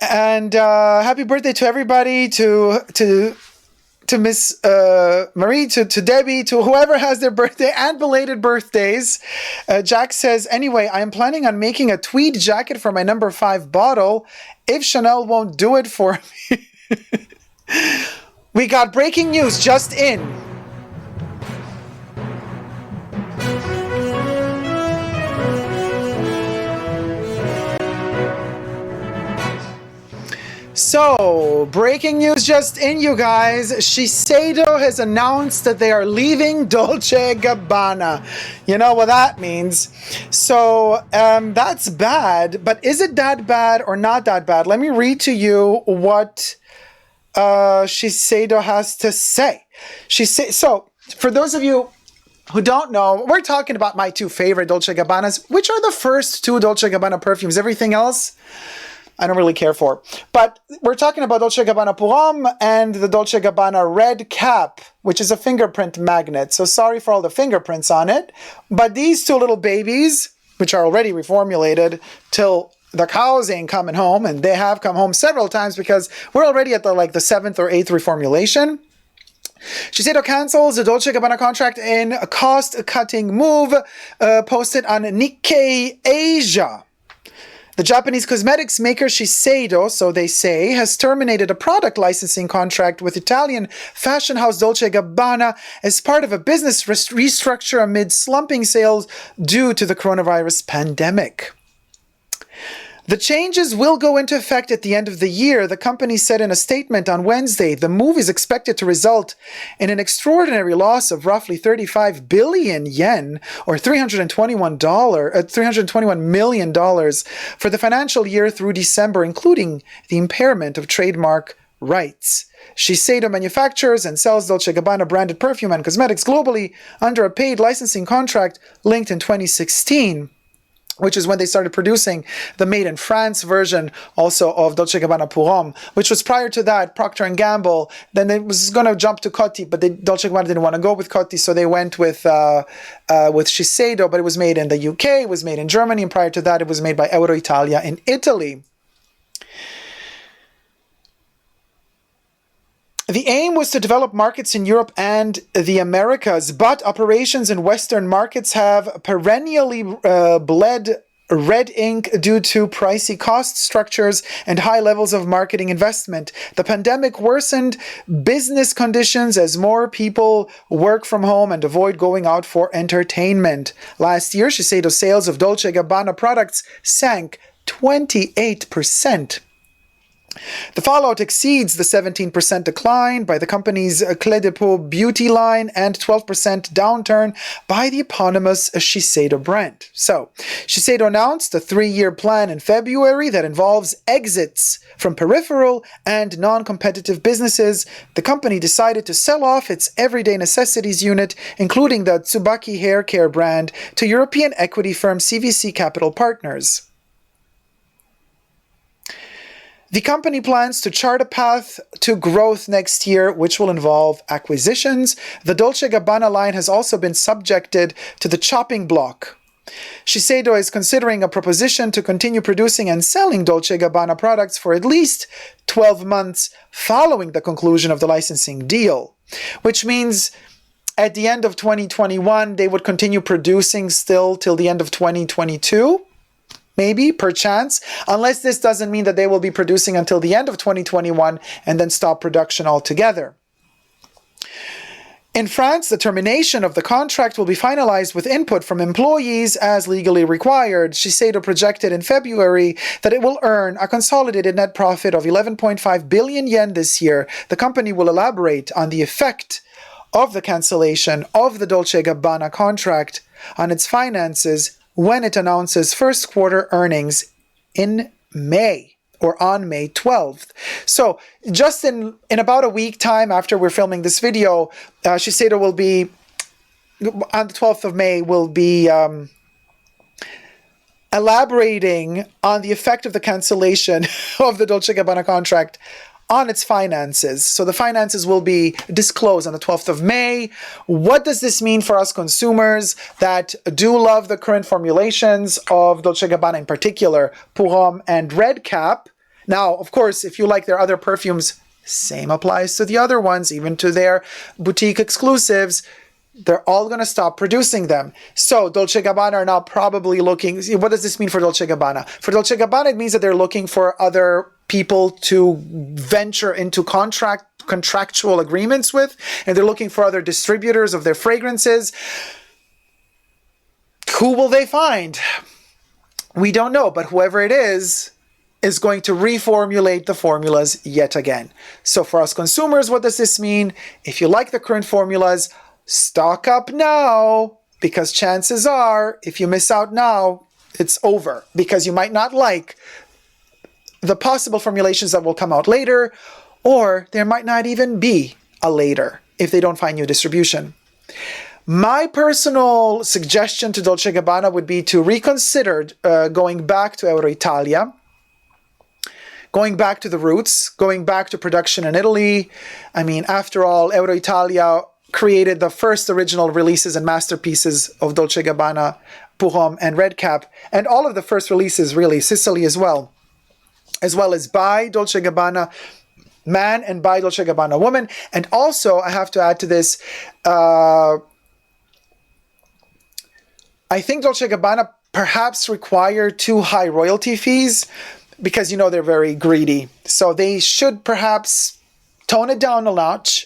And happy birthday to everybody, to Miss Marie, to Debbie, to whoever has their birthday and belated birthdays. Jack says, anyway, I am planning on making a tweed jacket for my number 5 bottle if Chanel won't do it for me. We got breaking news just in. So, breaking news just in, you guys. Shiseido has announced that they are leaving Dolce Gabbana. You know what that means. So, that's bad. But is it that bad or not that bad? Let me read to you what Shiseido has to say. So, for those of you who don't know, we're talking about my 2 favorite Dolce Gabbanas, which are the first 2 Dolce Gabbana perfumes. Everything else, I don't really care for. But we're talking about Dolce Gabbana Pour Homme and the Dolce Gabbana Red Cap, which is a fingerprint magnet. So sorry for all the fingerprints on it. But these 2 little babies, which are already reformulated till the cows ain't coming home, and they have come home several times because we're already at the 7th or 8th reformulation. Shiseido cancels the Dolce Gabbana contract in a cost-cutting move posted on Nikkei Asia. The Japanese cosmetics maker Shiseido, so they say, has terminated a product licensing contract with Italian fashion house Dolce Gabbana as part of a business restructure amid slumping sales due to the coronavirus pandemic. The changes will go into effect at the end of the year, the company said in a statement on Wednesday. The move is expected to result in an extraordinary loss of roughly 35 billion yen, or $321 million for the financial year through December, including the impairment of trademark rights. Shiseido manufactures and sells Dolce Gabbana branded perfume and cosmetics globally under a paid licensing contract linked in 2016. Which is when they started producing the Made in France version also of Dolce Gabbana Pour Homme, which was prior to that, Procter & Gamble. Then it was going to jump to Coty, but Dolce Gabbana didn't want to go with Coty, so they went with Shiseido, but it was made in the UK, it was made in Germany, and prior to that, it was made by Euroitalia in Italy. The aim was to develop markets in Europe and the Americas, but operations in Western markets have perennially bled red ink due to pricey cost structures and high levels of marketing investment. The pandemic worsened business conditions as more people work from home and avoid going out for entertainment. Last year, Shiseido sales of Dolce Gabbana products sank 28%. The fallout exceeds the 17% decline by the company's Clé de Peau beauty line and 12% downturn by the eponymous Shiseido brand. So, Shiseido announced a 3-year plan in February that involves exits from peripheral and non-competitive businesses. The company decided to sell off its everyday necessities unit, including the Tsubaki hair care brand, to European equity firm CVC Capital Partners. The company plans to chart a path to growth next year, which will involve acquisitions. The Dolce Gabbana line has also been subjected to the chopping block. Shiseido is considering a proposition to continue producing and selling Dolce Gabbana products for at least 12 months following the conclusion of the licensing deal, which means at the end of 2021, they would continue producing still till the end of 2022. Maybe, perchance, unless this doesn't mean that they will be producing until the end of 2021 and then stop production altogether. In France, the termination of the contract will be finalized with input from employees as legally required. Shiseido projected in February that it will earn a consolidated net profit of 11.5 billion yen this year. The company will elaborate on the effect of the cancellation of the Dolce Gabbana contract on its finances when it announces first quarter earnings in May, or on May 12th. So just in about a week time after we're filming this video, Shiseido will be, on the 12th of May, will be elaborating on the effect of the cancellation of the Dolce Gabbana contract on its finances. So the finances will be disclosed on the 12th of May. What does this mean for us consumers that do love the current formulations of Dolce Gabbana, in particular Pour Homme and Red Cap? Now, of course, if you like their other perfumes, same applies to the other ones, even to their boutique exclusives. They're all going to stop producing them. So Dolce Gabbana are now probably looking, what does this mean for Dolce Gabbana? For Dolce Gabbana, it means that they're looking for other people to venture into contractual agreements with, and they're looking for other distributors of their fragrances. Who will they find? We don't know, but whoever it is going to reformulate the formulas yet again. So for us consumers, what does this mean? If you like the current formulas, stock up now, because chances are, if you miss out now, it's over, because you might not like the possible formulations that will come out later, or there might not even be a later if they don't find new distribution. My personal suggestion to Dolce Gabbana would be to reconsider going back to Euroitalia, going back to the roots, going back to production in Italy. I mean, after all, Euroitalia created the first original releases and masterpieces of Dolce Gabbana, PERFUME, and Redcap, and all of the first releases, really, Sicily as well as by Dolce Gabbana Man and by Dolce Gabbana Woman. And also, I have to add to this, I think Dolce Gabbana perhaps require too high royalty fees, because, you know, they're very greedy. So they should perhaps tone it down a notch,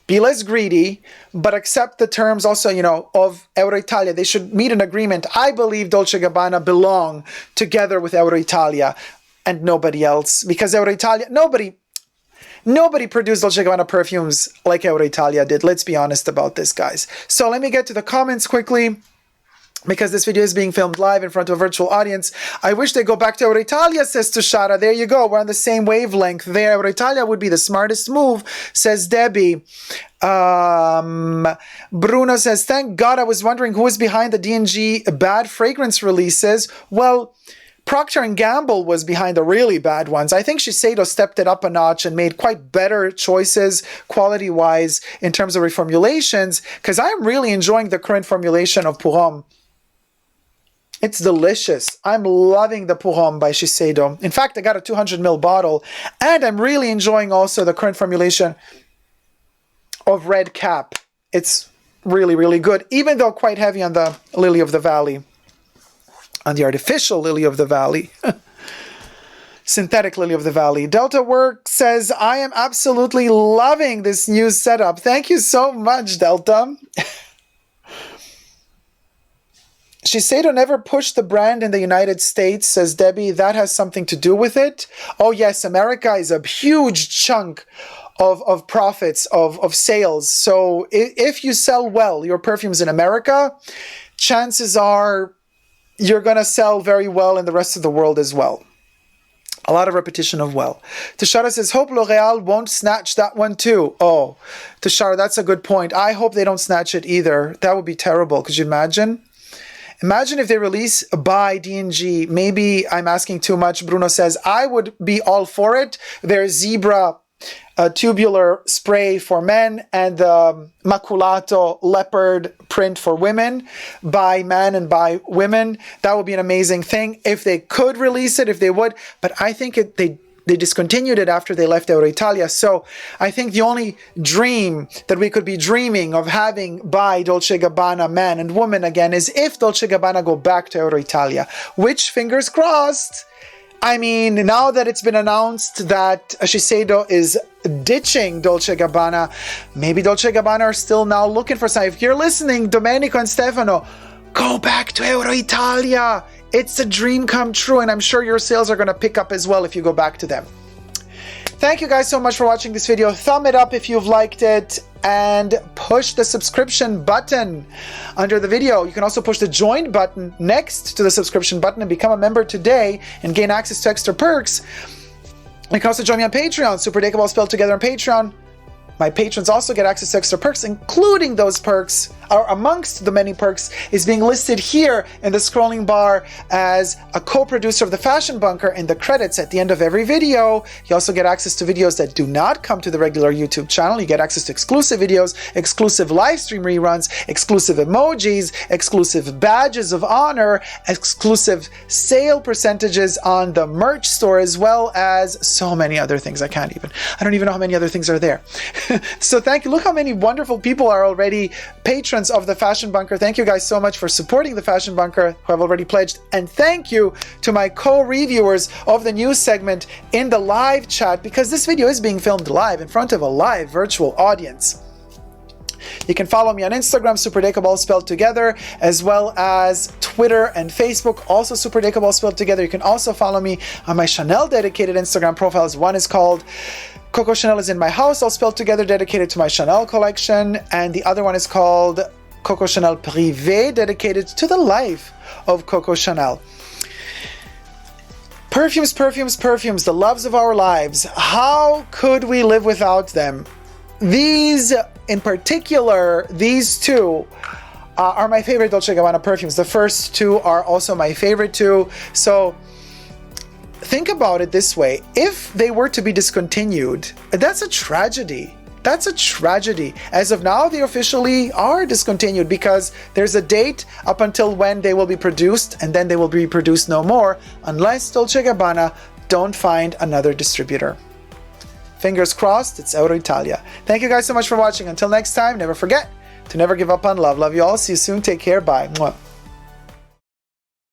be less greedy, but accept the terms also, you know, of Euroitalia. They should meet an agreement. I believe Dolce Gabbana belong together with Euroitalia and nobody else, because Euroitalia, nobody produced Dolce Gabbana perfumes like Euroitalia did. Let's be honest about this, guys. So let me get to the comments quickly, because this video is being filmed live in front of a virtual audience. I wish they go back to Euroitalia, says Tushara. There you go. We're on the same wavelength there. Euroitalia would be the smartest move, says Debbie. Bruno says, thank God, I was wondering who was behind the D&G bad fragrance releases. Well, Procter & Gamble was behind the really bad ones. I think Shiseido stepped it up a notch and made quite better choices quality-wise in terms of reformulations, because I'm really enjoying the current formulation of PERFUME. It's delicious. I'm loving the PERFUME by Shiseido. In fact, I got a 200 ml bottle, and I'm really enjoying also the current formulation of Redcap. It's really, really good, even though quite heavy on the Lily of the Valley, on the artificial Lily of the Valley. Synthetic Lily of the Valley. Delta Work says, I am absolutely loving this new setup. Thank you so much, Delta. Shiseido never pushed the brand in the United States, says Debbie. That has something to do with it. Oh yes, America is a huge chunk of profits, of sales. So if you sell well your perfumes in America, chances are you're going to sell very well in the rest of the world as well. A lot of repetition of well. Tashara says, hope L'Oreal won't snatch that one too. Oh, Tashara, that's a good point. I hope they don't snatch it either. That would be terrible. Could you imagine? Imagine if they release by D&G. Maybe I'm asking too much. Bruno says, I would be all for it. Their zebra tubular spray for men and the maculato leopard print for women by men and by women. That would be an amazing thing if they could release it, if they would. But I think they discontinued it after they left Euroitalia. So I think the only dream that we could be dreaming of having by Dolce Gabbana man and woman again is if Dolce Gabbana go back to Euroitalia, which, fingers crossed. I mean, now that it's been announced that Shiseido is ditching Dolce Gabbana, maybe Dolce Gabbana are still now looking for something. If you're listening, Domenico and Stefano, go back to Euroitalia. It's a dream come true, and I'm sure your sales are going to pick up as well if you go back to them. Thank you guys so much for watching this video. Thumb it up if you've liked it, and push the subscription button under the video. You can also push the join button next to the subscription button and become a member today and gain access to extra perks. You can also join me on Patreon, Super Dacob all spelled together on Patreon. My patrons also get access to extra perks, including those perks, or amongst the many perks, is being listed here in the scrolling bar as a co-producer of the Fashion Bunker in the credits at the end of every video. You also get access to videos that do not come to the regular YouTube channel. You get access to exclusive videos, exclusive live stream reruns, exclusive emojis, exclusive badges of honor, exclusive sale percentages on the merch store, as well as so many other things. I don't even know how many other things are there. So thank you. Look how many wonderful people are already patrons of the Fashion Bunker. Thank you guys so much for supporting the Fashion Bunker who have already pledged. And thank you to my co-reviewers of the news segment in the live chat, because this video is being filmed live in front of a live virtual audience. You can follow me on Instagram, superdacob all spelled together, as well as Twitter and Facebook, also superdacob all spelled together. You can also follow me on my Chanel dedicated Instagram profiles. One is called Coco Chanel is in my house, all spelled together, dedicated to my Chanel collection. And the other one is called Coco Chanel Privé, dedicated to the life of Coco Chanel. Perfumes, perfumes, perfumes, the loves of our lives. How could we live without them? These, in particular, these two are my favorite Dolce Gabbana perfumes. The first two are also my favorite two. So think about it this way. If they were to be discontinued, that's a tragedy. That's a tragedy. As of now, they officially are discontinued because there's a date up until when they will be produced, and then they will be produced no more unless Dolce Gabbana don't find another distributor. Fingers crossed, it's Euro Italia. Thank you guys so much for watching. Until next time, never forget to never give up on love. Love you all. See you soon. Take care. Bye. Mwah.